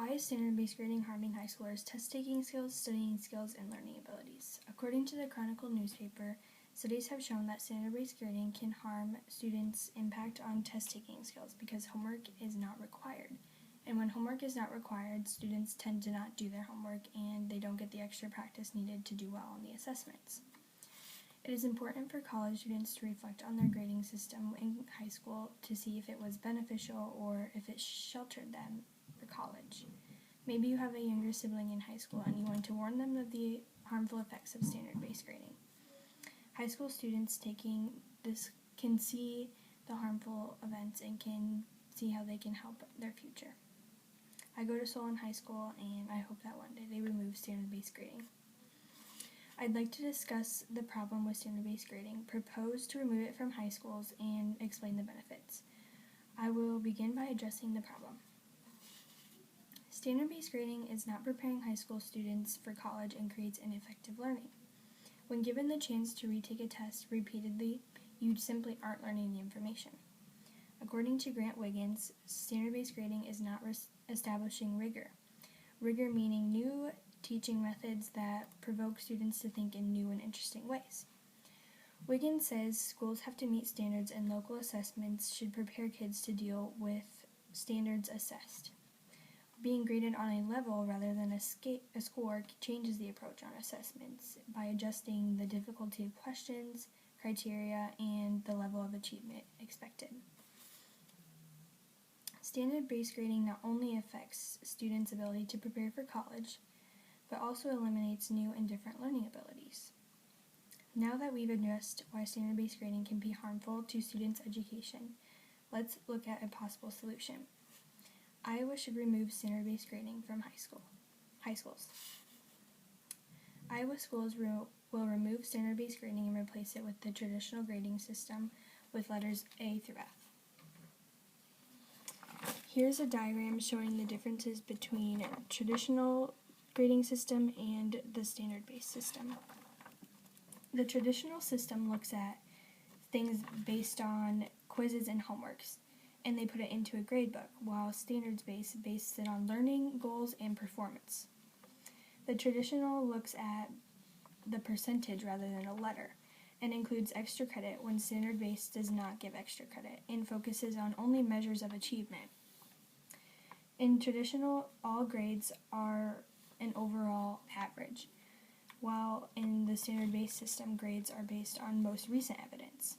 Why is standard-based grading harming high schoolers' test-taking skills, studying skills, and learning abilities? According to the Chronicle newspaper, studies have shown that standard-based grading can harm students' impact on test-taking skills because homework is not required. And when homework is not required, students tend to not do their homework and they don't get the extra practice needed to do well on the assessments. It is important for college students to reflect on their grading system in high school to see if it was beneficial or if it sheltered them for college. Maybe you have a younger sibling in high school and you want to warn them of the harmful effects of standard-based grading. High school students taking this can see the harmful events and can see how they can help their future. I go to Solon High School and I hope that one day they remove standard-based grading. I'd like to discuss the problem with standard-based grading, propose to remove it from high schools, and explain the benefits. I will begin by addressing the problem. Standard-based grading is not preparing high school students for college and creates ineffective learning. When given the chance to retake a test repeatedly, you simply aren't learning the information. According to Grant Wiggins, standard-based grading is not establishing rigor. Rigor meaning new teaching methods that provoke students to think in new and interesting ways. Wiggins says schools have to meet standards and local assessments should prepare kids to deal with standards assessed. Being graded on a level rather than a score changes the approach on assessments by adjusting the difficulty of questions, criteria, and the level of achievement expected. Standard-based grading not only affects students' ability to prepare for college, but also eliminates new and different learning abilities. Now that we've addressed why standard-based grading can be harmful to students' education, let's look at a possible solution. Iowa should remove standard-based grading from high schools. Iowa schools will remove standard-based grading and replace it with the traditional grading system with letters A through F. Here's a diagram showing the differences between traditional grading system and the standard-based system. The traditional system looks at things based on quizzes and homeworks, and they put it into a grade book, while standards-based based it on learning, goals, and performance. The traditional looks at the percentage rather than a letter, and includes extra credit when standard-based does not give extra credit, and focuses on only measures of achievement. In traditional, all grades are an overall average, while in the standard-based system, grades are based on most recent evidence.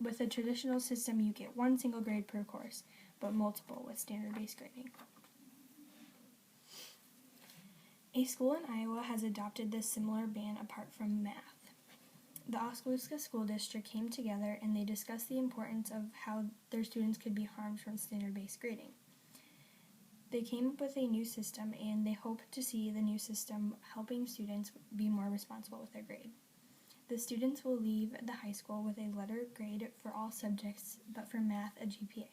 With a traditional system, you get one single grade per course, but multiple with standard-based grading. A school in Iowa has adopted this similar ban apart from math. The Oskaloosa School District came together and they discussed the importance of how their students could be harmed from standard-based grading. They came up with a new system and they hope to see the new system helping students be more responsible with their grade. The students will leave the high school with a letter grade for all subjects, but for math, a GPA.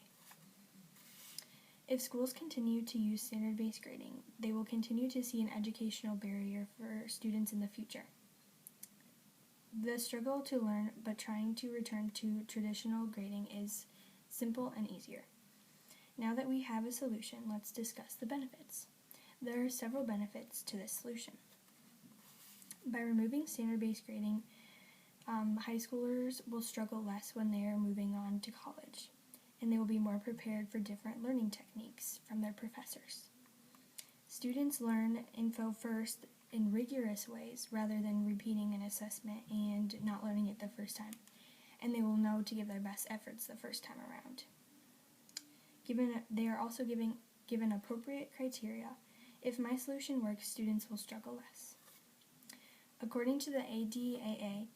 If schools continue to use standard-based grading, they will continue to see an educational barrier for students in the future. The struggle to learn but trying to return to traditional grading is simple and easier. Now that we have a solution, let's discuss the benefits. There are several benefits to this solution. By removing standard-based grading, high schoolers will struggle less when they are moving on to college, and they will be more prepared for different learning techniques from their professors. Students learn info first in rigorous ways rather than repeating an assessment and not learning it the first time, and they will know to give their best efforts the first time around. They are also given appropriate criteria. If my solution works, students will struggle less. According to the ADAA,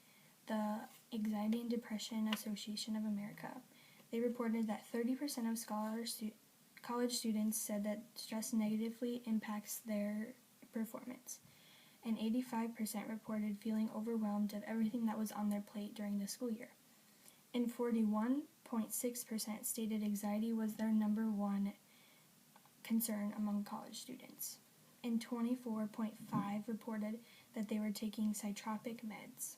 the Anxiety and Depression Association of America, they reported that 30% of college students said that stress negatively impacts their performance, and 85% reported feeling overwhelmed of everything that was on their plate during the school year. And 41.6% stated anxiety was their number one concern among college students. And 24.5% reported that they were taking psychotropic meds.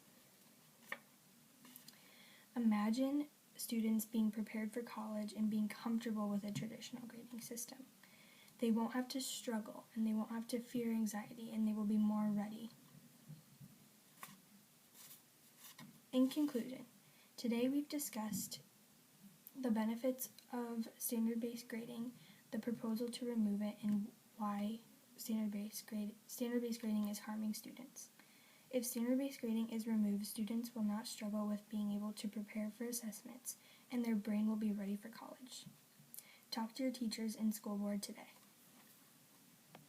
Imagine students being prepared for college and being comfortable with a traditional grading system. They won't have to struggle, and they won't have to fear anxiety, and they will be more ready. In conclusion, today we've discussed the benefits of standard-based grading, the proposal to remove it, and why standard-based grading is harming students. If standard-based grading is removed, students will not struggle with being able to prepare for assessments, and their brain will be ready for college. Talk to your teachers and school board today.